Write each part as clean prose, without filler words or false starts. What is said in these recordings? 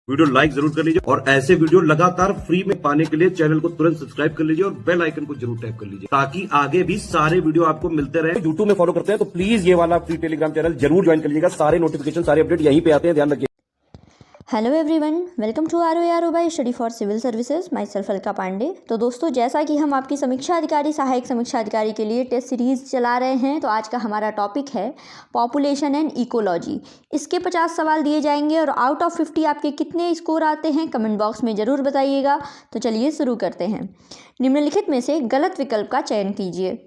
Video like जरूर कर लीजिए और ऐसे वीडियो लगातार फ्री में पाने के लिए चैनल को तुरंत सब्सक्राइब कर लीजिए और बेल आइकन को जरूर टैप कर लीजिए ताकि आगे भी सारे वीडियो आपको मिलते रहे। यूट्यूब में फॉलो करते हैं तो प्लीज ये वाला फ्री टेलीग्राम चैनल जरूर ज्वाइन कर लीजिएगा। सारे नोटिफिकेशन सारे अपडेट यहीं पे आते हैं, ध्यान रखिए। Hello everyone, welcome to ROARO by study for civil services. Myself Alka Pandey. तो दोस्तों, जैसा कि हम आपकी समीक्षा अधिकारी सहायक समीक्षा अधिकारी के लिए टेस्ट सीरीज चला रहे हैं, तो आज का हमारा टॉपिक है पॉपुलेशन एंड इकोलॉजी। इसके 50 सवाल दिए जाएंगे और आउट ऑफ 50 आपके कितने स्कोर आते हैं कमेंट बॉक्स में ज़रूर बताइएगा। तो चलिए शुरू करते हैं। निम्नलिखित में से गलत विकल्प का चयन कीजिए।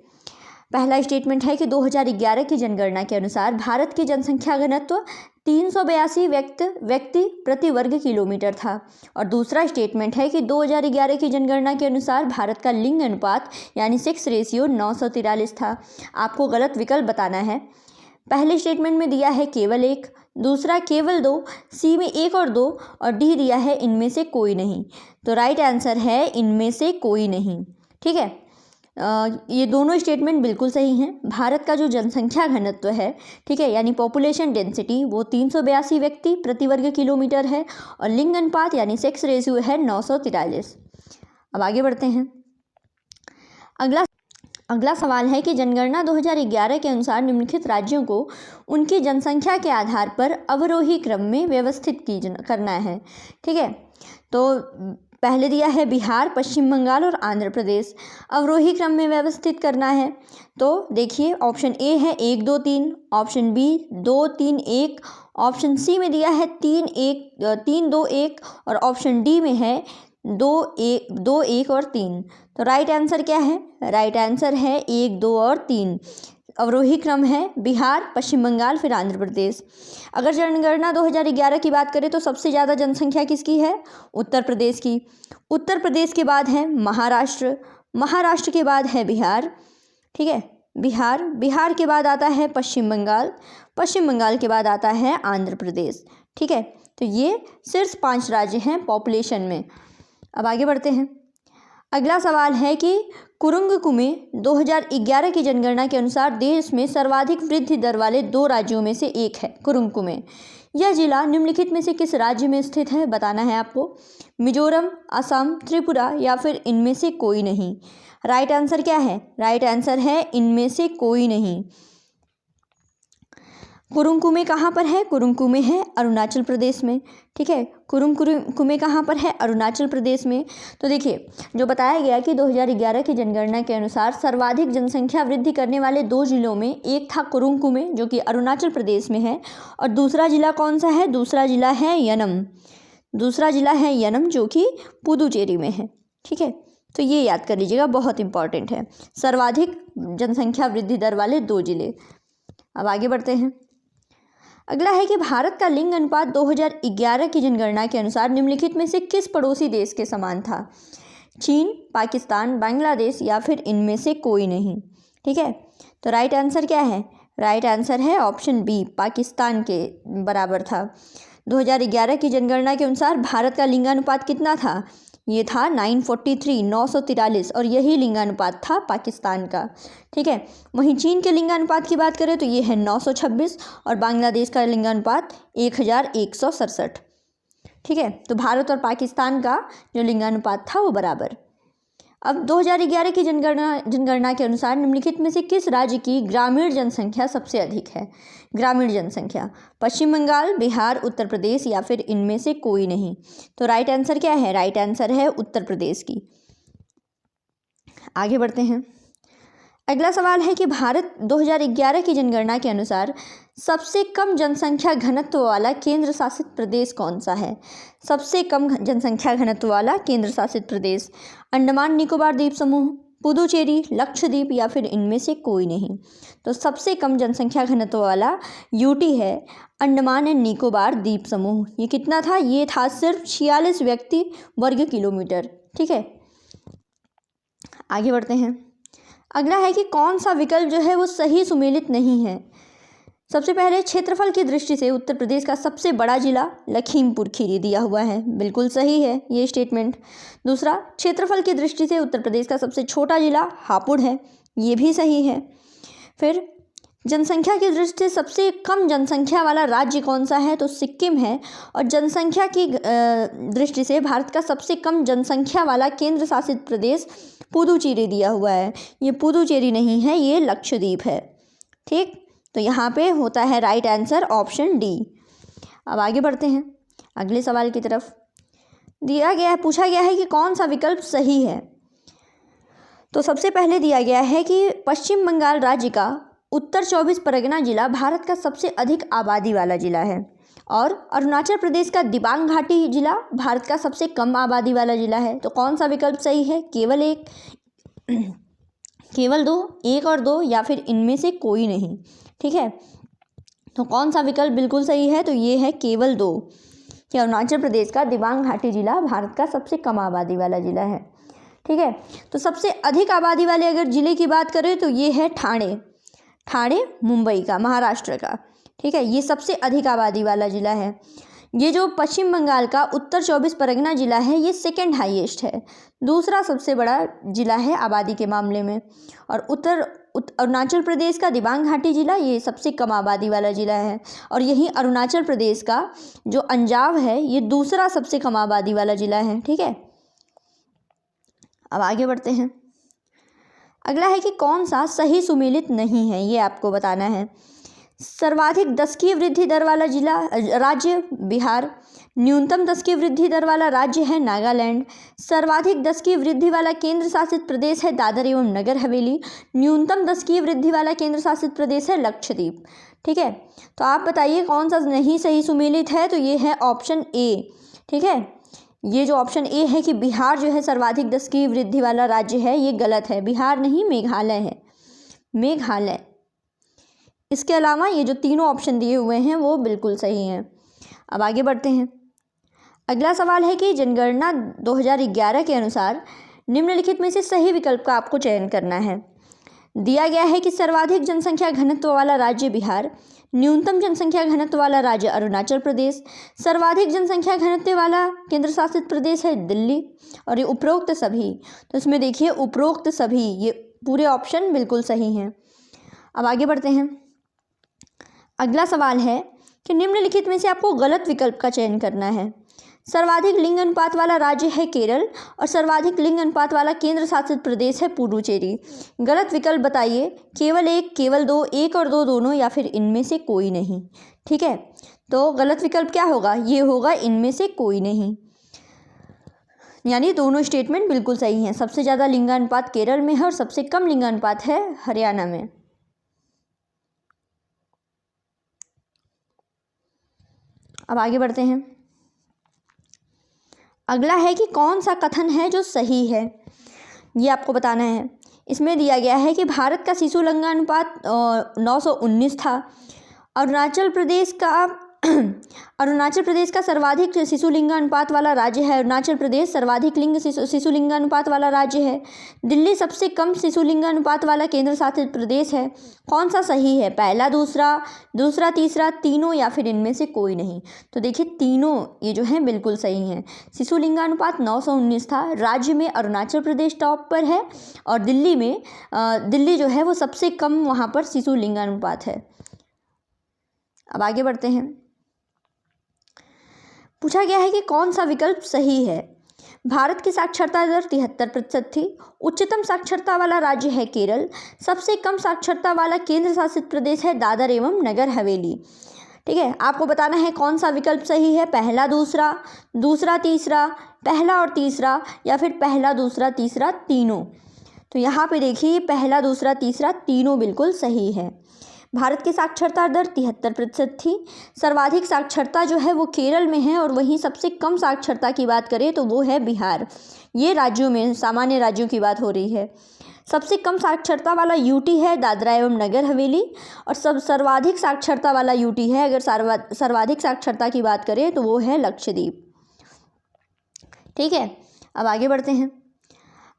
पहला स्टेटमेंट है कि 2011 की जनगणना के अनुसार भारत की जनसंख्या घनत्व 382 व्यक्ति प्रति वर्ग किलोमीटर था। और दूसरा स्टेटमेंट है कि 2011 की जनगणना के अनुसार भारत का लिंग अनुपात यानी सेक्स रेशियो 943 था। आपको गलत विकल्प बताना है। पहले स्टेटमेंट में दिया है केवल 1, दूसरा केवल 2, सी में 1 और 2 और डी दिया है इनमें से कोई नहीं। तो राइट आंसर है इनमें से कोई नहीं। ठीक है, ये दोनों स्टेटमेंट बिल्कुल सही हैं। भारत का जो जनसंख्या घनत्व है, ठीक है, यानी पॉपुलेशन डेंसिटी, वो 382 व्यक्ति प्रति वर्ग किलोमीटर है और लिंग अनुपात यानी सेक्स रेशियो है 943। अब आगे बढ़ते हैं। अगला सवाल है कि जनगणना 2011 के अनुसार निम्नलिखित राज्यों को उनकी जनसंख्या के आधार पर अवरोही क्रम में व्यवस्थित करना है। ठीक है, तो पहले दिया है बिहार, पश्चिम बंगाल और आंध्र प्रदेश। अवरोही क्रम में व्यवस्थित करना है तो देखिए, ऑप्शन ए है 1 2 3, ऑप्शन बी 2 3 1, ऑप्शन सी में दिया है 3 2 1 और ऑप्शन डी में है 2 1 और 3। तो राइट आंसर क्या है? राइट आंसर है 1 2 और 3। अवरोही क्रम है बिहार, पश्चिम बंगाल, फिर आंध्र प्रदेश। अगर जनगणना 2011 की बात करें तो सबसे ज़्यादा जनसंख्या किसकी है? उत्तर प्रदेश की। उत्तर प्रदेश के बाद है महाराष्ट्र, महाराष्ट्र के बाद है बिहार। ठीक है, बिहार के बाद आता है पश्चिम बंगाल, पश्चिम बंगाल के बाद आता है आंध्र प्रदेश। ठीक है, तो ये शीर्ष 5 राज्य हैं पॉपुलेशन में। अब आगे बढ़ते हैं। अगला सवाल है कि कुरुंग-कुमे 2011 की जनगणना के अनुसार देश में सर्वाधिक वृद्धि दर वाले 2 राज्यों में से एक है कुरुंग-कुमे। यह जिला निम्नलिखित में से किस राज्य में स्थित है? बताना है आपको। मिजोरम, असम, त्रिपुरा या फिर इनमें से कोई नहीं। राइट आंसर क्या है? राइट आंसर है इनमें से कोई नहीं। कुरुंग-कुमे कहाँ पर है? कुरुंग-कुमे है अरुणाचल प्रदेश में। ठीक है, कुरुंग-कुमे कहाँ पर है? अरुणाचल प्रदेश में। तो देखिए, जो बताया गया कि 2011 की जनगणना के अनुसार सर्वाधिक जनसंख्या वृद्धि करने वाले 2 जिलों में एक था कुरुंग-कुमे जो कि अरुणाचल प्रदेश में है, और दूसरा जिला कौन सा है? दूसरा जिला है यनम। दूसरा जिला है यनम जो कि पुदुचेरी में है। ठीक है, तो ये याद कर लीजिएगा, बहुत इंपॉर्टेंट है। सर्वाधिक जनसंख्या वृद्धि दर वाले 2 जिले। अब आगे बढ़ते हैं। अगला है कि भारत का लिंग अनुपात 2011 की जनगणना के अनुसार निम्नलिखित में से किस पड़ोसी देश के समान था? चीन, पाकिस्तान, बांग्लादेश या फिर इनमें से कोई नहीं। ठीक है, तो राइट आंसर क्या है? राइट आंसर है ऑप्शन बी, पाकिस्तान के बराबर था। 2011 की जनगणना के अनुसार भारत का लिंगानुपात कितना था? ये था 943, 943, और यही लिंगानुपात था पाकिस्तान का। ठीक है, वहीं चीन के लिंगानुपात की बात करें तो ये है 926 और बांग्लादेश का लिंगानुपात 1167। ठीक है, तो भारत और पाकिस्तान का जो लिंगानुपात था वो बराबर। अब 2011 की जनगणना के अनुसार निम्नलिखित में से किस राज्य की ग्रामीण जनसंख्या सबसे अधिक है? ग्रामीण जनसंख्या पश्चिम बंगाल, बिहार, उत्तर प्रदेश या फिर इनमें से कोई नहीं। तो राइट आंसर क्या है? राइट आंसर है उत्तर प्रदेश की। आगे बढ़ते हैं। अगला सवाल है कि भारत 2011 की जनगणना के अनुसार सबसे कम जनसंख्या घनत्व वाला केंद्र शासित प्रदेश कौन सा है? सबसे कम जनसंख्या घनत्व वाला केंद्र शासित प्रदेश अंडमान निकोबार द्वीप समूह, पुदुचेरी, लक्षद्वीप या फिर इनमें से कोई नहीं। तो सबसे कम जनसंख्या घनत्व वाला यूटी है, अंडमान एंड निकोबार द्वीप समूह। ये कितना था? ये था सिर्फ 46 व्यक्ति वर्ग किलोमीटर। ठीक है, आगे बढ़ते हैं। अगला है कि कौन सा विकल्प जो है वो सही सुमेलित नहीं है? सबसे पहले, क्षेत्रफल की दृष्टि से उत्तर प्रदेश का सबसे बड़ा जिला लखीमपुर खीरी दिया हुआ है, बिल्कुल सही है ये स्टेटमेंट। दूसरा, क्षेत्रफल की दृष्टि से उत्तर प्रदेश का सबसे छोटा जिला हापुड़ है, ये भी सही है। फिर जनसंख्या की दृष्टि से सबसे कम जनसंख्या वाला राज्य कौन सा है, तो सिक्किम है। और जनसंख्या की दृष्टि से भारत का सबसे कम जनसंख्या वाला केंद्र शासित प्रदेश पुदुचेरी दिया हुआ है। ये पुदुचेरी नहीं है, ये लक्षद्वीप है। ठीक, तो यहाँ पे होता है राइट आंसर ऑप्शन डी। अब आगे बढ़ते हैं अगले सवाल की तरफ। पूछा गया है कि कौन सा विकल्प सही है। तो सबसे पहले दिया गया है कि पश्चिम बंगाल राज्य का उत्तर 24 परगना जिला भारत का सबसे अधिक आबादी वाला जिला है, और अरुणाचल प्रदेश का दिबांग घाटी जिला भारत का सबसे कम आबादी वाला जिला है। तो कौन सा विकल्प सही है, केवल एक, केवल दो, एक और दो, या फिर इनमें से कोई नहीं। ठीक है, तो कौन सा विकल्प बिल्कुल सही है, तो ये है केवल दो, कि अरुणाचल प्रदेश का दिबांग घाटी जिला भारत का सबसे कम आबादी वाला जिला है। ठीक है, तो सबसे अधिक आबादी वाले अगर ज़िले की बात करें तो ये है ठाणे मुंबई का, महाराष्ट्र का। ठीक है, ये सबसे अधिक आबादी वाला ज़िला है। ये जो पश्चिम बंगाल का उत्तर 24 परगना ज़िला है, ये सेकंड हाईएस्ट है, दूसरा सबसे बड़ा ज़िला है आबादी के मामले में। और अरुणाचल प्रदेश का दिबांग घाटी ज़िला ये सबसे कम आबादी वाला ज़िला है। और यही अरुणाचल प्रदेश का जो अंजाव है, ये दूसरा सबसे कम आबादी वाला ज़िला है। ठीक है, अब आगे बढ़ते हैं। अगला है कि कौन सा सही सुमेलित नहीं है, ये आपको बताना है। सर्वाधिक दशकीय वृद्धि दर वाला राज्य बिहार, न्यूनतम दशकीय वृद्धि दर वाला राज्य है नागालैंड, सर्वाधिक दशकीय वृद्धि वाला केंद्र शासित प्रदेश है दादर एवं नगर हवेली, न्यूनतम दशकीय वृद्धि वाला केंद्र शासित प्रदेश है लक्षद्वीप। ठीक है, तो आप बताइए कौन सा नहीं सही सुमेलित है, तो ये है ऑप्शन ए। ठीक है, ये जो ऑप्शन ए है कि बिहार जो है सर्वाधिक दशकीय वृद्धि वाला राज्य है, ये गलत है। बिहार नहीं, मेघालय है, मेघालय। इसके अलावा ये जो तीनों ऑप्शन दिए हुए हैं वो बिल्कुल सही हैं। अब आगे बढ़ते हैं। अगला सवाल है कि जनगणना 2011 के अनुसार निम्नलिखित में से सही विकल्प का आपको चयन करना है। दिया गया है कि सर्वाधिक जनसंख्या घनत्व वाला राज्य बिहार, न्यूनतम जनसंख्या घनत्व वाला राज्य अरुणाचल प्रदेश, सर्वाधिक जनसंख्या घनत्व वाला केंद्र शासित प्रदेश है दिल्ली, और ये उपरोक्त सभी। तो इसमें देखिए उपरोक्त सभी, ये पूरे ऑप्शन बिल्कुल सही हैं। अब आगे बढ़ते हैं। अगला सवाल है कि निम्नलिखित में से आपको गलत विकल्प का चयन करना है। सर्वाधिक लिंग अनुपात वाला राज्य है केरल, और सर्वाधिक लिंग अनुपात वाला केंद्र शासित प्रदेश है पुडुचेरी। गलत विकल्प बताइए, केवल एक, केवल दो, एक और दो, दोनों, या फिर इनमें से कोई नहीं। ठीक है, तो गलत विकल्प क्या होगा, ये होगा इनमें से कोई नहीं, यानी दोनों स्टेटमेंट बिल्कुल सही हैं। सबसे ज़्यादा लिंगानुपात केरल में है और सबसे कम लिंगानुपात है हरियाणा में। अब आगे बढ़ते हैं। अगला है कि कौन सा कथन है जो सही है, ये आपको बताना है। इसमें दिया गया है कि भारत का शिशु लिंगानुपात 919 था। अरुणाचल प्रदेश का सर्वाधिक शिशु लिंगानुपात वाला राज्य है। अरुणाचल प्रदेश सर्वाधिक शिशु लिंगानुपात वाला राज्य है। दिल्ली सबसे कम शिशु लिंगानुपात वाला केंद्र शासित प्रदेश है। कौन सा सही है, पहला, दूसरा, तीसरा, तीनों, या फिर इनमें से कोई नहीं। तो देखिए तीनों ये जो हैं बिल्कुल सही हैं। शिशु लिंगानुपात 919 था, राज्य में अरुणाचल प्रदेश टॉप पर है, और दिल्ली जो है वो सबसे कम वहाँ पर शिशु लिंगानुपात है। अब आगे बढ़ते हैं। पूछा गया है कि कौन सा विकल्प सही है। भारत की साक्षरता दर 73% थी। उच्चतम साक्षरता वाला राज्य है केरल। सबसे कम साक्षरता वाला केंद्र शासित प्रदेश है दादर एवं नगर हवेली। ठीक है, आपको बताना है कौन सा विकल्प सही है, पहला, दूसरा, तीसरा, पहला और तीसरा, या फिर पहला, दूसरा, तीसरा, तीनों। तो यहाँ पे देखिए पहला, दूसरा, तीसरा, तीनों बिल्कुल सही है। भारत की साक्षरता दर 73% थी। सर्वाधिक साक्षरता जो है वो केरल में है, और वहीं सबसे कम साक्षरता की बात करें तो वो है बिहार। ये राज्यों में सामान्य राज्यों की बात हो रही है। सबसे कम साक्षरता वाला यूटी है दादरा एवं नगर हवेली, और सर्वाधिक साक्षरता वाला यूटी है, अगर सर्वाधिक साक्षरता की बात करें तो वो है लक्षद्वीप। ठीक है, अब आगे बढ़ते हैं।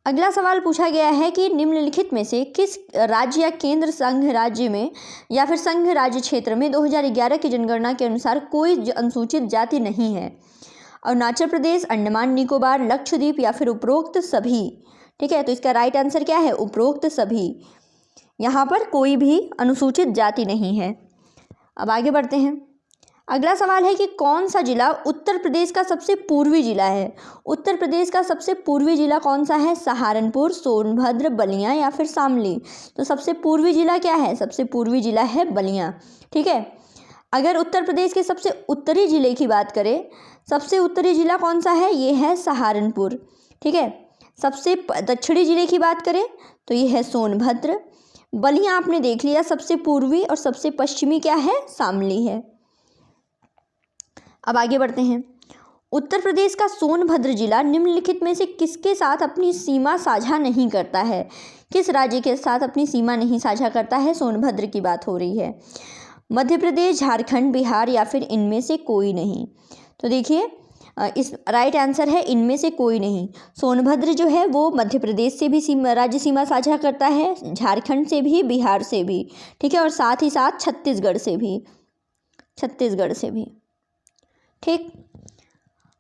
अगला सवाल पूछा गया है कि निम्नलिखित में से किस राज्य या केंद्र संघ राज्य में या फिर संघ राज्य क्षेत्र में 2011 की जनगणना के अनुसार कोई अनुसूचित जाति नहीं है। अरुणाचल प्रदेश, अंडमान निकोबार, लक्षद्वीप, या फिर उपरोक्त सभी। ठीक है, तो इसका राइट आंसर क्या है, उपरोक्त सभी। यहाँ पर कोई भी अनुसूचित जाति नहीं है। अब आगे बढ़ते हैं। अगला सवाल है कि कौन सा जिला उत्तर प्रदेश का सबसे पूर्वी जिला है। उत्तर प्रदेश का सबसे पूर्वी जिला कौन सा है? सहारनपुर, सोनभद्र, बलिया या फिर शामली। तो सबसे पूर्वी जिला क्या है? सबसे पूर्वी जिला है बलिया। ठीक है। अगर उत्तर प्रदेश के सबसे उत्तरी जिले की बात करें, सबसे उत्तरी जिला कौन सा है? ये है सहारनपुर। ठीक है। सबसे दक्षिणी जिले की बात करें तो ये है सोनभद्र। बलिया आपने देख लिया सबसे पूर्वी, और सबसे पश्चिमी क्या है? शामली है। अब आगे बढ़ते हैं। उत्तर प्रदेश का सोनभद्र जिला निम्नलिखित में से किसके साथ अपनी सीमा साझा नहीं करता है? किस राज्य के साथ अपनी सीमा नहीं साझा करता है? सोनभद्र की बात हो रही है। मध्य प्रदेश, झारखंड, बिहार या फिर इनमें से कोई नहीं। तो देखिए इस राइट आंसर है इनमें से कोई नहीं। सोनभद्र जो है वो मध्य प्रदेश से भी राज्य सीमा साझा करता है, झारखंड से भी, बिहार से भी। ठीक है। और साथ ही साथ छत्तीसगढ़ से भी। ठीक।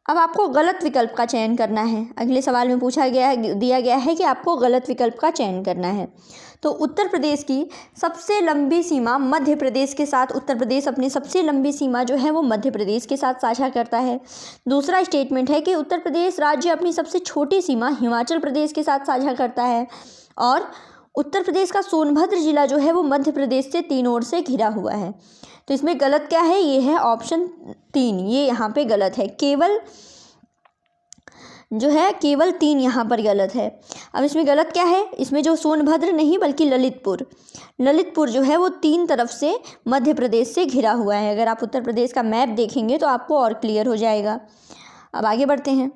अब आपको गलत विकल्प का चयन करना है। अगले सवाल में दिया गया है कि आपको गलत विकल्प का चयन करना है। तो उत्तर प्रदेश की सबसे लंबी सीमा मध्य प्रदेश के साथ, उत्तर प्रदेश अपनी सबसे लंबी सीमा जो है वो मध्य प्रदेश के साथ साझा करता है। दूसरा स्टेटमेंट है कि उत्तर प्रदेश राज्य अपनी सबसे छोटी सीमा हिमाचल प्रदेश के साथ साझा करता है। और उत्तर प्रदेश का सोनभद्र जिला जो है वो मध्य प्रदेश से 3 ओर से घिरा हुआ है। तो इसमें गलत क्या है? ये है ऑप्शन 3, ये यहाँ पे गलत है। केवल 3 यहाँ पर गलत है। अब इसमें गलत क्या है? इसमें जो सोनभद्र नहीं बल्कि ललितपुर जो है वो 3 तरफ से मध्य प्रदेश से घिरा हुआ है। अगर आप उत्तर प्रदेश का मैप देखेंगे तो आपको और क्लियर हो जाएगा। अब आगे बढ़ते हैं।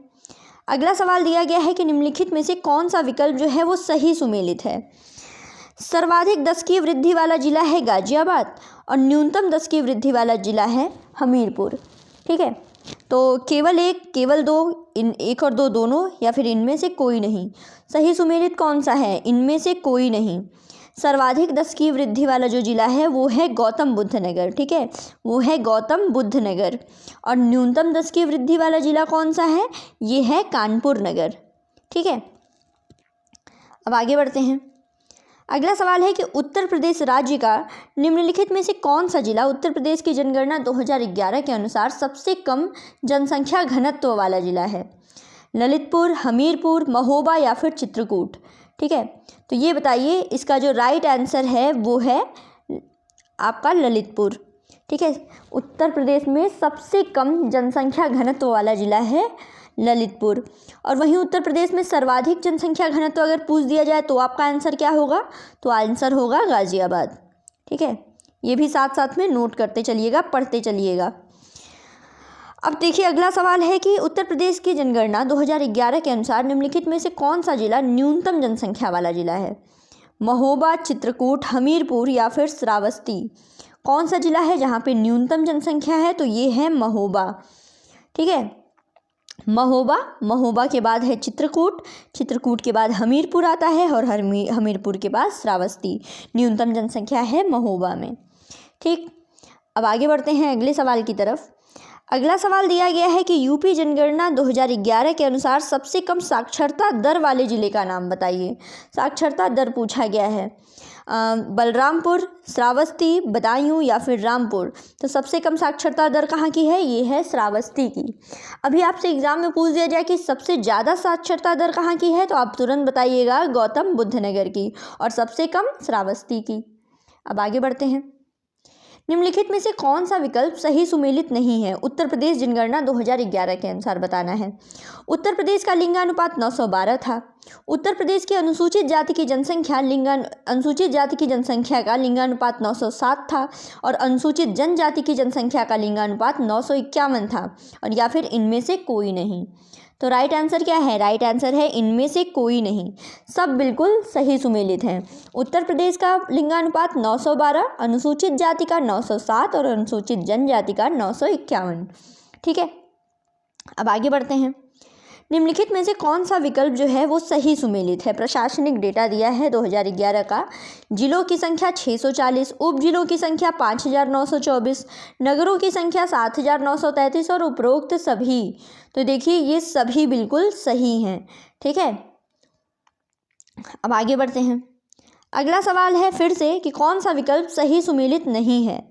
अगला सवाल दिया गया है कि निम्नलिखित में से कौन सा विकल्प जो है वो सही सुमेलित है। सर्वाधिक 10 की वृद्धि वाला जिला है गाजियाबाद और न्यूनतम 10 की वृद्धि वाला जिला है हमीरपुर। ठीक है। तो केवल 1, केवल 2, 1 और 2 दोनों, या फिर इनमें से कोई नहीं। सही सुमेलित कौन सा है? इनमें से कोई नहीं। सर्वाधिक 10 की वृद्धि वाला जो जिला है वो है गौतम बुद्ध नगर। ठीक है। वो है गौतम बुद्ध नगर। और न्यूनतम 10 की वृद्धि वाला जिला कौन सा है? ये है कानपुर नगर। ठीक है। अब आगे बढ़ते हैं। अगला सवाल है कि उत्तर प्रदेश राज्य का निम्नलिखित में से कौन सा जिला उत्तर प्रदेश की जनगणना 2011 के अनुसार सबसे कम जनसंख्या घनत्व वाला जिला है? ललितपुर, हमीरपुर, महोबा या फिर चित्रकूट। ठीक है। तो ये बताइए, इसका जो राइट आंसर है वो है आपका ललितपुर। ठीक है। उत्तर प्रदेश में सबसे कम जनसंख्या घनत्व वाला जिला है ललितपुर। और वहीं उत्तर प्रदेश में सर्वाधिक जनसंख्या घनत्व अगर पूछ दिया जाए तो आपका आंसर क्या होगा? तो आंसर होगा गाजियाबाद। ठीक है। ये भी साथ साथ में नोट करते चलिएगा, पढ़ते चलिएगा। अब देखिए अगला सवाल है कि उत्तर प्रदेश की जनगणना 2011 के अनुसार निम्नलिखित में से कौन सा जिला न्यूनतम जनसंख्या वाला जिला है? महोबा, चित्रकूट, हमीरपुर या फिर श्रावस्ती। कौन सा जिला है जहाँ पे न्यूनतम जनसंख्या है? तो ये है महोबा। ठीक है। महोबा के बाद है चित्रकूट के बाद हमीरपुर आता है, और हमीरपुर के बाद श्रावस्ती। न्यूनतम जनसंख्या है महोबा में। ठीक। अब आगे बढ़ते हैं अगले सवाल की तरफ। अगला सवाल दिया गया है कि यूपी जनगणना 2011 के अनुसार सबसे कम साक्षरता दर वाले जिले का नाम बताइए। साक्षरता दर पूछा गया है। बलरामपुर, श्रावस्ती, बदायूं या फिर रामपुर। तो सबसे कम साक्षरता दर कहाँ की है? ये है श्रावस्ती की। अभी आपसे एग्जाम में पूछ दिया जाए कि सबसे ज़्यादा साक्षरता दर कहाँ की है, तो आप तुरंत बताइएगा गौतम बुद्ध नगर की, और सबसे कम श्रावस्ती की। अब आगे बढ़ते हैं। निम्नलिखित में से कौन सा विकल्प सही सुमेलित नहीं है? उत्तर प्रदेश जनगणना 2011 के अनुसार बताना है। उत्तर प्रदेश का लिंगानुपात 912 था। उत्तर प्रदेश की अनुसूचित जाति की जनसंख्या का लिंगानुपात 907 था, और अनुसूचित जनजाति की जनसंख्या का लिंगानुपात 951 था, और या फिर इनमें से कोई नहीं। तो राइट आंसर क्या है? राइट आंसर है इनमें से कोई नहीं। सब बिल्कुल सही सुमेलित हैं। उत्तर प्रदेश का लिंगानुपात 912, अनुसूचित जाति का 907 और अनुसूचित जनजाति का 951। ठीक है। अब आगे बढ़ते हैं। निम्नलिखित में से कौन सा विकल्प जो है वो सही सुमेलित है? प्रशासनिक डेटा दिया है 2011 का। जिलों की संख्या 640, उप जिलों की संख्या 5924, नगरों की संख्या 7933 और उपरोक्त सभी। तो देखिए ये सभी बिल्कुल सही हैं। ठीक है। अब आगे बढ़ते हैं। अगला सवाल है फिर से कि कौन सा विकल्प सही सुमेलित नहीं है।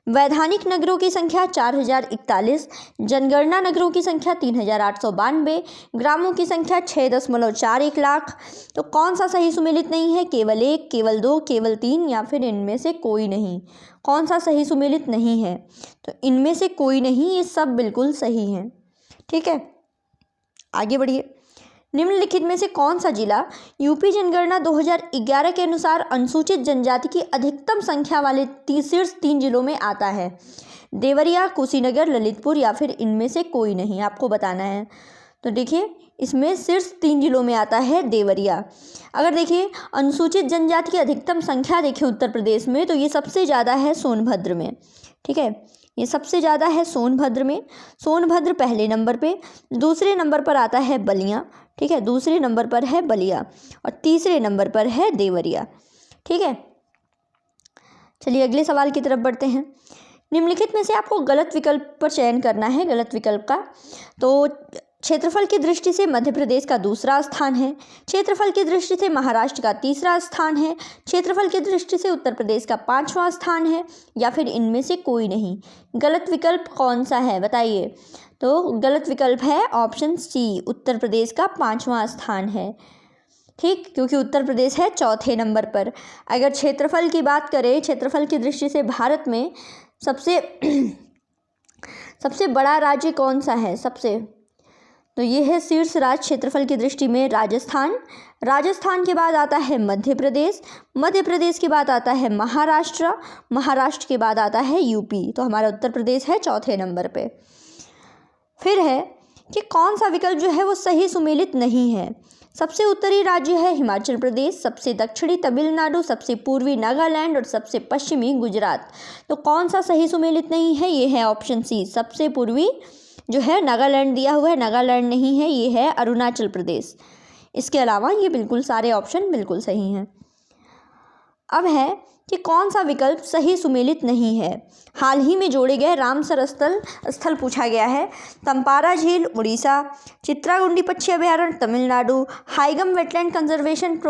वैधानिक नगरों की संख्या 4041, जनगणना नगरों की संख्या 3892, ग्रामों की संख्या 6.41 लाख। तो कौन सा सही सुमेलित नहीं है? केवल 1, केवल 2, केवल 3 या फिर इनमें से कोई नहीं। कौन सा सही सुमेलित नहीं है? तो इनमें से कोई नहीं, ये सब बिल्कुल सही हैं। ठीक है, आगे बढ़िए। निम्नलिखित में से कौन सा जिला यूपी जनगणना 2011 के अनुसार अनुसूचित जनजाति की अधिकतम संख्या वाले शीर्ष 3 जिलों में आता है? देवरिया, कुशीनगर, ललितपुर या फिर इनमें से कोई नहीं, आपको बताना है। तो देखिए, इसमें शीर्ष 3 जिलों में आता है देवरिया। अगर देखिए अनुसूचित जनजाति की अधिकतम संख्या देखिए उत्तर प्रदेश में, तो ये सबसे ज़्यादा है सोनभद्र में। ठीक है, ये सबसे ज़्यादा है सोनभद्र में। सोनभद्र पहले नंबर पे, दूसरे नंबर पर आता है बलिया। ठीक है, दूसरे नंबर पर है बलिया और तीसरे नंबर पर है देवरिया। ठीक है, चलिए अगले सवाल की तरफ बढ़ते हैं। निम्नलिखित में से आपको गलत विकल्प पर चयन करना है, गलत विकल्प का। तो क्षेत्रफल की दृष्टि से मध्य प्रदेश का दूसरा स्थान है, क्षेत्रफल की दृष्टि से महाराष्ट्र का तीसरा स्थान है, क्षेत्रफल की दृष्टि से उत्तर प्रदेश का 5वां स्थान है या फिर इनमें से कोई नहीं। गलत विकल्प कौन सा है बताइए? तो गलत विकल्प है ऑप्शन सी, उत्तर प्रदेश का 5वां स्थान है। ठीक, क्योंकि उत्तर प्रदेश है चौथे नंबर पर। अगर क्षेत्रफल की बात करें, क्षेत्रफल की दृष्टि से भारत में सबसे बड़ा राज्य कौन सा है? तो ये है शीर्ष राज्य क्षेत्रफल की दृष्टि में राजस्थान। राजस्थान के बाद आता है मध्य प्रदेश, मध्य प्रदेश के बाद आता है महाराष्ट्र, महाराष्ट्र के बाद आता है यूपी। तो हमारा उत्तर प्रदेश है चौथे नंबर पे। फिर है कि कौन सा विकल्प जो है वो सही सुमेलित नहीं है। सबसे उत्तरी राज्य है हिमाचल प्रदेश, सबसे दक्षिणी तमिलनाडु, सबसे पूर्वी नागालैंड और सबसे पश्चिमी गुजरात। तो कौन सा सही सुमेलित नहीं है? ये है ऑप्शन सी, सबसे पूर्वी जो है नागालैंड दिया हुआ है, नागालैंड नहीं है, ये है अरुणाचल प्रदेश। इसके अलावा ये बिल्कुल सारे ऑप्शन बिल्कुल सही हैं। अब है कि कौन सा विकल्प सही सुमेलित नहीं है। हाल ही में जोड़े गए रामसर स्थल पूछा गया है। तंपारा झील उड़ीसा, चित्रागुंडी पक्षी अभयारण्य तमिलनाडु, हाइगम वेटलैंड कंजर्वेशन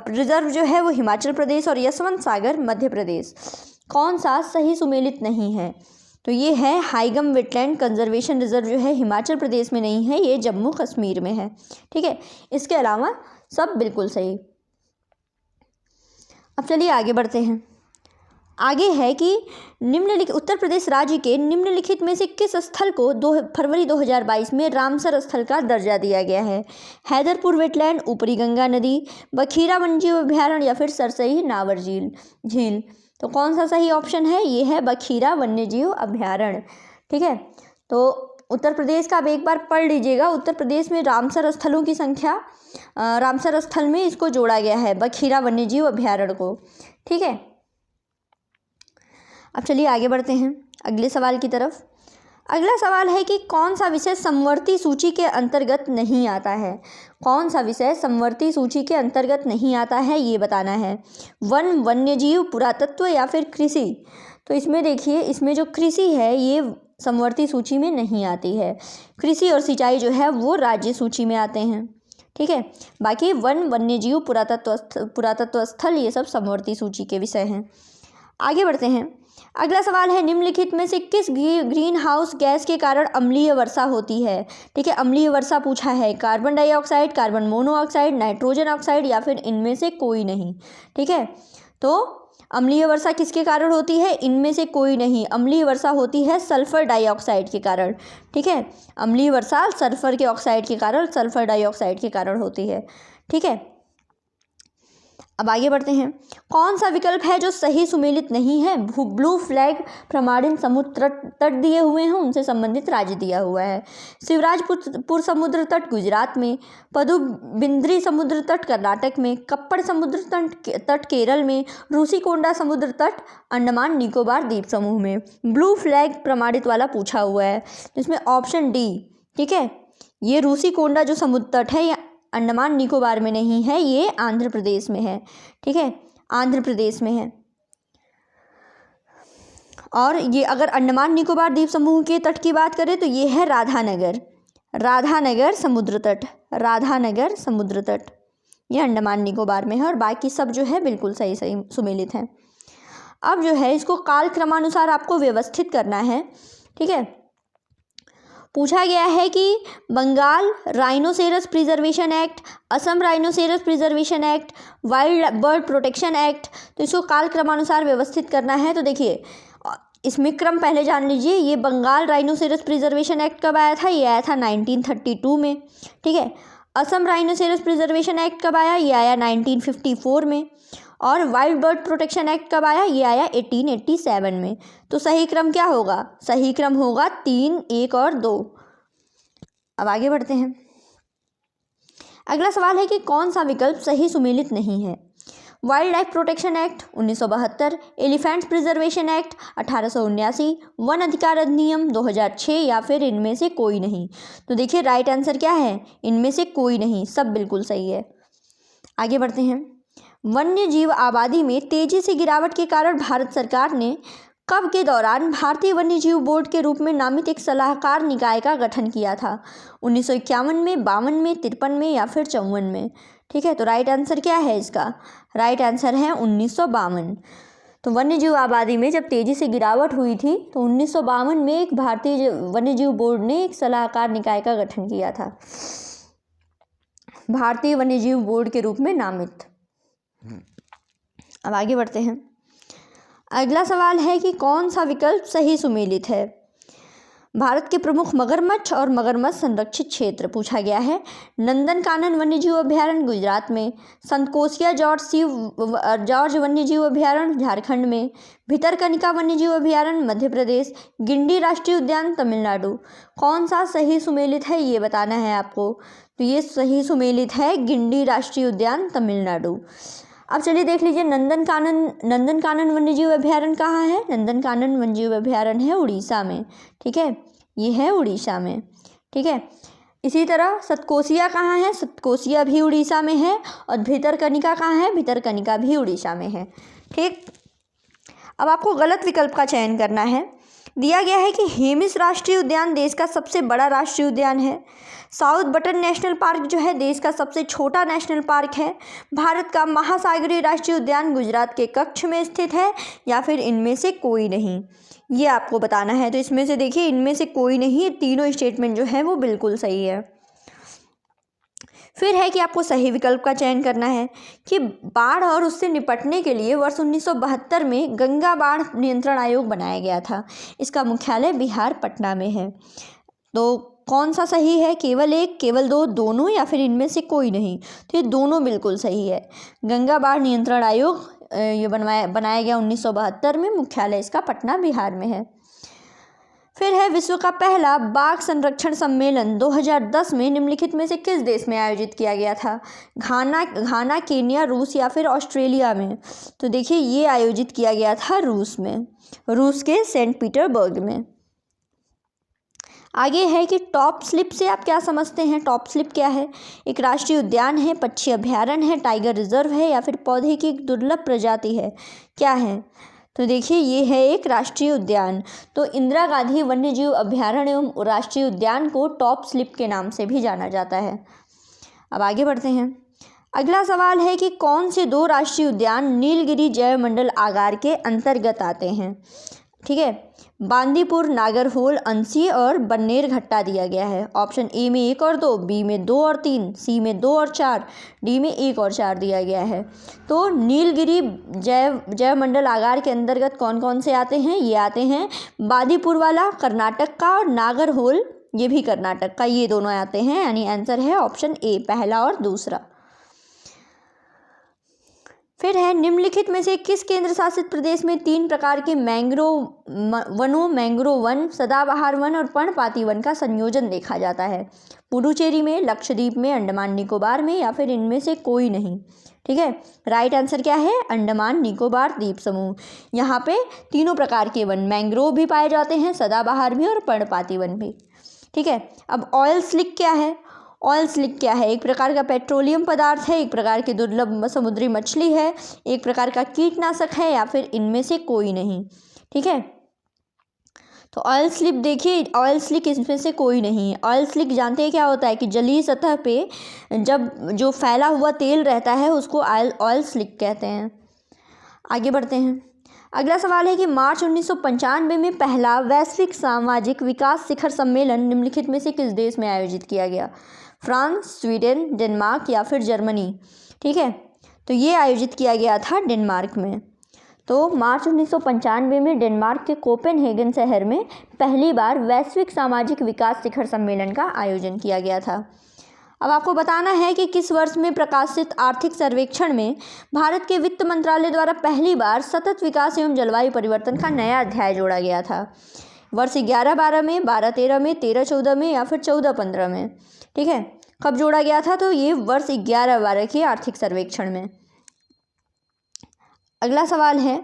रिजर्व जो है वो हिमाचल प्रदेश और यशवंत सागर मध्य प्रदेश। कौन सा सही सुमेलित नहीं है? तो ये है हाइगम वेटलैंड कंजर्वेशन रिजर्व जो है हिमाचल प्रदेश में नहीं है, ये जम्मू कश्मीर में है। ठीक है, इसके अलावा सब बिल्कुल सही। अब चलिए आगे बढ़ते हैं। आगे है कि निम्नलिखित उत्तर प्रदेश राज्य के निम्नलिखित में से किस स्थल को 2 फरवरी 2022 में रामसर स्थल का दर्जा दिया गया है? हैदरपुर वेटलैंड, ऊपरी गंगा नदी, बखीरा वन्यजीव अभयारण्य या फिर सरसई नावर झील। तो कौन सा सही ऑप्शन है? ये है बखीरा वन्यजीव अभयारण्य। ठीक है, तो उत्तर प्रदेश का आप एक बार पढ़ लीजिएगा। उत्तर प्रदेश में रामसर स्थलों की संख्या, रामसर स्थल में इसको जोड़ा गया है, बखीरा वन्यजीव अभयारण्य को। ठीक है, अब चलिए आगे बढ़ते हैं अगले सवाल की तरफ। अगला सवाल है कि कौन सा विषय समवर्ती सूची के अंतर्गत नहीं आता है? कौन सा विषय समवर्ती सूची के अंतर्गत नहीं आता है, ये बताना है। वन, वन्यजीव, पुरातत्व या फिर कृषि। तो इसमें देखिए, इसमें जो कृषि है ये समवर्ती सूची में नहीं आती है। कृषि और सिंचाई जो है वो राज्य सूची में आते हैं। ठीक है, बाकी वन, वन्यजीव, पुरातत्व स्थल ये सब समवर्ती सूची के विषय हैं। आगे बढ़ते हैं। अगला सवाल है निम्नलिखित में से किस ग्रीन हाउस गैस के कारण अम्लीय वर्षा होती है? ठीक है, अम्लीय वर्षा पूछा है। Carbon dioxide, carbon monoxide, nitrogen oxide या फिर इनमें से कोई नहीं। ठीक है, तो अम्लीय वर्षा किसके कारण होती है? इनमें से कोई नहीं। अम्लीय वर्षा होती है सल्फर डाइऑक्साइड के कारण। ठीक है, अम्लीय वर्षा सल्फर के ऑक्साइड के कारण, सल्फर डाइऑक्साइड के कारण होती है। ठीक है, अब आगे बढ़ते हैं। कौन सा विकल्प है जो सही सुमेलित नहीं है? ब्लू फ्लैग प्रमाणित समुद्र तट दिए हुए हैं, उनसे संबंधित राज्य दिया हुआ है। शिवराजपुर समुद्र तट गुजरात में, पदुबिंद्री समुद्र तट कर्नाटक में, कप्पड़ समुद्र तट केरल में, रूसीकोंडा समुद्र तट अंडमान निकोबार द्वीप समूह में। ब्लू फ्लैग प्रमाणित वाला पूछा हुआ है, इसमें ऑप्शन डी। ठीक है, ये रूसीकोंडा जो समुद्र तट है ये अंडमान निकोबार में नहीं है, ये आंध्र प्रदेश में है। ठीक है, आंध्र प्रदेश में है। और ये अगर अंडमान निकोबार द्वीप समूह के तट की बात करें तो ये है राधानगर समुद्र तट, राधानगर समुद्र तट। ये अंडमान निकोबार में है और बाकी सब जो है बिल्कुल सही सही सुमेलित हैं। अब जो है इसको काल क्रमानुसार आपको व्यवस्थित करना है, ठीक है। पूछा गया है कि Bengal rhinoceros preservation act, Assam rhinoceros preservation act, wild bird protection act, तो इसको काल क्रमानुसार व्यवस्थित करना है। तो देखिए इसमें क्रम पहले जान लीजिए। ये बंगाल राइनोसेरस प्रिजर्वेशन एक्ट कब आया था? ये आया था 1932 में, ठीक है। असम राइनोसेरस प्रिजर्वेशन एक्ट कब आया? ये आया 1954 में। और वाइल्ड बर्ड प्रोटेक्शन एक्ट कब आया? ये आया 1887 में। तो सही क्रम क्या होगा? सही क्रम होगा 3, 1 और 2। अब आगे बढ़ते हैं। अगला सवाल है कि कौन सा विकल्प सही सुमेलित नहीं है? Wild life protection act 1972, elephants preservation act 1879, one अधिकार अधिनियम 2006 या फिर इनमें से कोई नहीं। तो देखिए राइट आंसर क्या है? इनमें से कोई नहीं, सब बिल्कुल सही है। आगे बढ़ते हैं। वन्य जीव आबादी में तेजी से गिरावट के कारण भारत सरकार ने कब के दौरान भारतीय वन्य जीव बोर्ड के रूप में नामित एक सलाहकार निकाय का गठन किया था? 1951 में, 52 में, 53 में या फिर 54 में, ठीक है। तो राइट आंसर क्या है इसका? राइट आंसर है 1952। तो वन्य जीव आबादी में जब तेजी से गिरावट हुई थी तो 1952 में एक भारतीय वन्य जीव बोर्ड ने एक सलाहकार निकाय का गठन किया था, भारतीय वन्य जीव बोर्ड के रूप में नामित। अब आगे बढ़ते हैं। अगला सवाल है कि कौन सा विकल्प सही सुमेलित है? भारत के प्रमुख मगरमच्छ और मगरमच्छ संरक्षित क्षेत्र पूछा गया है। नंदनकानन वन्यजीव अभयारण्य गुजरात में, संतकोसिया जॉर्ज वन्यजीव अभयारण्य झारखंड में, भितरकनिका वन्यजीव अभयारण्य मध्य प्रदेश, गिंडी राष्ट्रीय उद्यान तमिलनाडु। कौन सा सही सुमेलित है ये बताना है आपको। तो ये सही सुमेलित है गिंडी राष्ट्रीय उद्यान तमिलनाडु। अब चलिए देख लीजिए नंदनकानन वन्यजीव अभयारण्य कहाँ है? नंदनकानन वन्यजीव अभयारण्य है उड़ीसा में, ठीक है। ये है उड़ीसा में, ठीक है। इसी तरह सतकोसिया कहाँ है? सतकोसिया भी उड़ीसा में है। और भितरकनिका कहाँ है? भितरकनिका भी उड़ीसा में है, ठीक। अब आपको गलत विकल्प का चयन करना है। दिया गया है कि हेमिस राष्ट्रीय उद्यान देश का सबसे बड़ा राष्ट्रीय उद्यान है, साउथ बटन नेशनल पार्क जो है देश का सबसे छोटा नेशनल पार्क है, भारत का महासागरीय राष्ट्रीय उद्यान गुजरात के कच्छ में स्थित है, या फिर इनमें से कोई नहीं। ये आपको बताना है। तो इसमें से देखिए इनमें से कोई नहीं, तीनों स्टेटमेंट जो है वो बिल्कुल सही है। फिर है कि आपको सही विकल्प का चयन करना है कि बाढ़ और उससे निपटने के लिए वर्ष 1972 में गंगा बाढ़ नियंत्रण आयोग बनाया गया था। इसका मुख्यालय बिहार पटना में है। तो कौन सा सही है? केवल एक, केवल दो, दोनों या फिर इनमें से कोई नहीं? तो ये दोनों बिल्कुल सही है। गंगा बाढ़ नियंत्रण आयोग ये बनाया गया 1972 में, मुख्यालय इसका पटना बिहार में है। फिर है विश्व का पहला बाघ संरक्षण सम्मेलन 2010 में निम्नलिखित में से किस देश में आयोजित किया गया था? घाना, केन्या, रूस या फिर ऑस्ट्रेलिया में? तो देखिए ये आयोजित किया गया था रूस में, रूस के सेंट पीटर्सबर्ग में। आगे है कि टॉप स्लिप से आप क्या समझते हैं? टॉप स्लिप क्या है? एक राष्ट्रीय उद्यान है, पक्षी अभयारण्य है, टाइगर रिजर्व है या फिर पौधे की एक दुर्लभ प्रजाति है, क्या है? तो देखिए ये है एक राष्ट्रीय उद्यान। तो इंदिरा गांधी वन्यजीव अभयारण्य एवं राष्ट्रीय उद्यान को टॉप स्लिप के नाम से भी जाना जाता है। अब आगे बढ़ते हैं। अगला सवाल है कि कौन से 2 राष्ट्रीय उद्यान नीलगिरी जैव मंडल आगार के अंतर्गत आते हैं? ठीक है, बांदीपुर, नागरहोल, अंसी और बन्नेर घट्टा दिया गया है। ऑप्शन ए में 1 और 2, बी में 2 और 3, सी में 2 और 4, डी में 1 और 4 दिया गया है। तो नीलगिरी जैव मंडल आगार के अंतर्गत कौन कौन से आते हैं? ये आते हैं बांदीपुर वाला कर्नाटक का और नागरहोल ये भी कर्नाटक का, ये दोनों आते हैं। यानी आंसर है ऑप्शन ए, पहला और दूसरा। फिर है निम्नलिखित में से किस केंद्र शासित प्रदेश में 3 प्रकार के मैंग्रोव वन, सदाबहार वन और पर्णपाती वन का संयोजन देखा जाता है? पुडुचेरी में, लक्षद्वीप में, अंडमान निकोबार में या फिर इनमें से कोई नहीं? ठीक है, राइट आंसर क्या है? अंडमान निकोबार द्वीप समूह। यहाँ पे तीनों प्रकार के वन, मैंग्रोव भी पाए जाते हैं, सदाबहार भी और पर्णपाती वन भी। ठीक है, अब ऑयल स्लिक क्या है? ऑयल स्लिक क्या है? एक प्रकार का पेट्रोलियम पदार्थ है, एक प्रकार की दुर्लभ समुद्री मछली है, एक प्रकार का कीटनाशक है या फिर इनमें से कोई नहीं? ठीक है, तो ऑयल स्लिक देखिए, ऑयल स्लिक इसमें से कोई नहीं है। ऑयल स्लिक जानते हैं क्या होता है कि जलीय सतह पे जब जो फैला हुआ तेल रहता है उसको ऑयल स्लिक कहते हैं। आगे बढ़ते हैं। अगला सवाल है कि मार्च 1995 में पहला वैश्विक सामाजिक विकास शिखर सम्मेलन निम्नलिखित में से किस देश में आयोजित किया गया? फ्रांस, स्वीडन, डेनमार्क या फिर जर्मनी। ठीक है, तो ये आयोजित किया गया था डेनमार्क में। तो मार्च 1995 में डेनमार्क के कोपेनहेगन शहर में पहली बार वैश्विक सामाजिक विकास शिखर सम्मेलन का आयोजन किया गया था। अब आपको बताना है कि किस वर्ष में प्रकाशित आर्थिक सर्वेक्षण में भारत के वित्त मंत्रालय द्वारा पहली बार सतत विकास एवं जलवायु परिवर्तन का नया अध्याय जोड़ा गया था? वर्ष 11-12 में, 12-13 में, 13-14 में या फिर 14-15 में? ठीक है, कब जोड़ा गया था? तो ये वर्ष 11-12 के आर्थिक सर्वेक्षण में। अगला सवाल है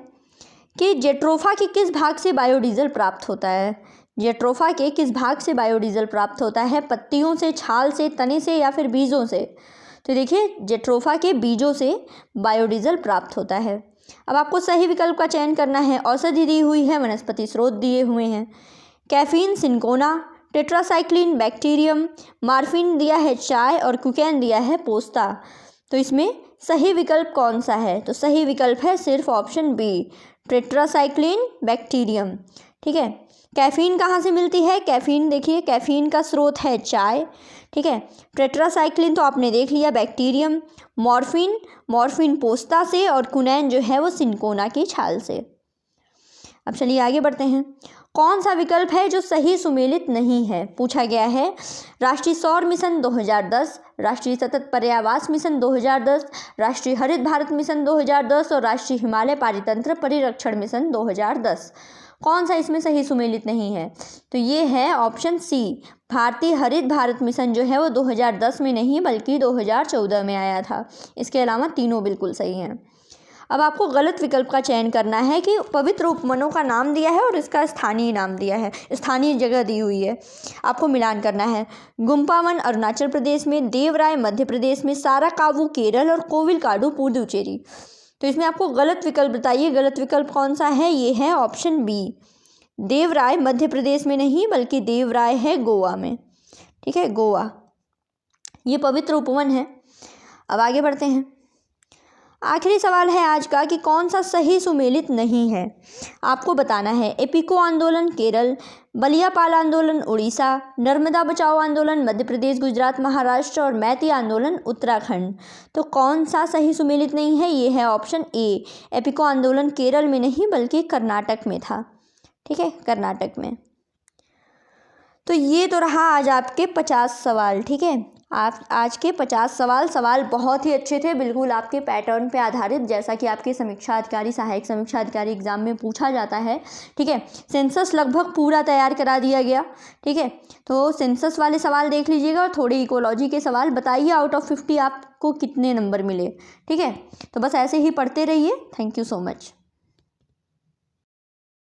कि जेट्रोफा के किस भाग से बायोडीजल प्राप्त होता है? जेट्रोफा के किस भाग से बायोडीजल प्राप्त होता है? पत्तियों से, छाल से, तने से या फिर बीजों से? तो देखिए, जेट्रोफा के बीजों से बायोडीजल प्राप्त होता है। अब आपको सही विकल्प का चयन करना है। औषधि दी हुई है, वनस्पति स्रोत दिए हुए हैं। Caffeine cinchona, tetracycline bacterium, morphine दिया है चाय और कोकेन दिया है पोस्ता। तो इसमें सही विकल्प कौन सा है? तो सही विकल्प है सिर्फ ऑप्शन बी, टेट्रासाइक्लिन बैक्टीरियम। ठीक है, कैफीन कहाँ से मिलती है? कैफीन देखिए, कैफीन का स्रोत है चाय। ठीक है, टेट्रासाइक्लिन तो आपने देख लिया बैक्टीरियम, मॉर्फिन पोस्ता से और कुनैन जो है वो सिनकोना की छाल से। अब चलिए आगे बढ़ते हैं। कौन सा विकल्प है जो सही सुमेलित नहीं है? पूछा गया है राष्ट्रीय सौर मिशन 2010, राष्ट्रीय सतत पर्यावास मिशन 2010, राष्ट्रीय हरित भारत मिशन 2010 और राष्ट्रीय हिमालय पारितंत्र परिरक्षण मिशन 2010। कौन सा इसमें सही सुमेलित नहीं है? तो ये है ऑप्शन सी, भारतीय हरित भारत मिशन जो है वो 2010 में नहीं बल्कि 2014 में आया था। इसके अलावा तीनों बिल्कुल सही हैं। अब आपको गलत विकल्प का चयन करना है कि पवित्र उपवनों का नाम दिया है और इसका स्थानीय नाम दिया है, स्थानीय जगह दी हुई है। आपको मिलान करना है। गुम्पावन अरुणाचल प्रदेश में, देवराय मध्य प्रदेश में, साराकावू केरल और कोविलकाडू पुडुचेरी। तो इसमें आपको गलत विकल्प बताइए, गलत विकल्प कौन सा है? ये है ऑप्शन बी, देवराय मध्य प्रदेश में नहीं बल्कि देवराय है गोवा में। ठीक है, गोवा ये पवित्र उपवन है। अब आगे बढ़ते हैं। आखिरी सवाल है आज का कि कौन सा सही सुमेलित नहीं है? आपको बताना है। एपिको आंदोलन केरल, बलियापाल आंदोलन उड़ीसा, नर्मदा बचाओ आंदोलन मध्य प्रदेश, गुजरात, महाराष्ट्र और मैती आंदोलन उत्तराखंड। तो कौन सा सही सुमेलित नहीं है? ये है ऑप्शन ए, एपिको आंदोलन केरल में नहीं बल्कि कर्नाटक में था। ठीक है, कर्नाटक में। तो ये तो रहा आज आपके 50 सवाल। ठीक है, आप आज के 50 सवाल बहुत ही अच्छे थे, बिल्कुल आपके पैटर्न पे आधारित, जैसा कि आपके समीक्षा अधिकारी, सहायक समीक्षा अधिकारी एग्जाम में पूछा जाता है। ठीक है, सेंसस लगभग पूरा तैयार करा दिया गया। ठीक है, तो सेंसस वाले सवाल देख लीजिएगा और थोड़े इकोलॉजी के सवाल बताइए आउट ऑफ 50 आपको कितने नंबर मिले। ठीक है, तो बस ऐसे ही पढ़ते रहिए। Thank you so much.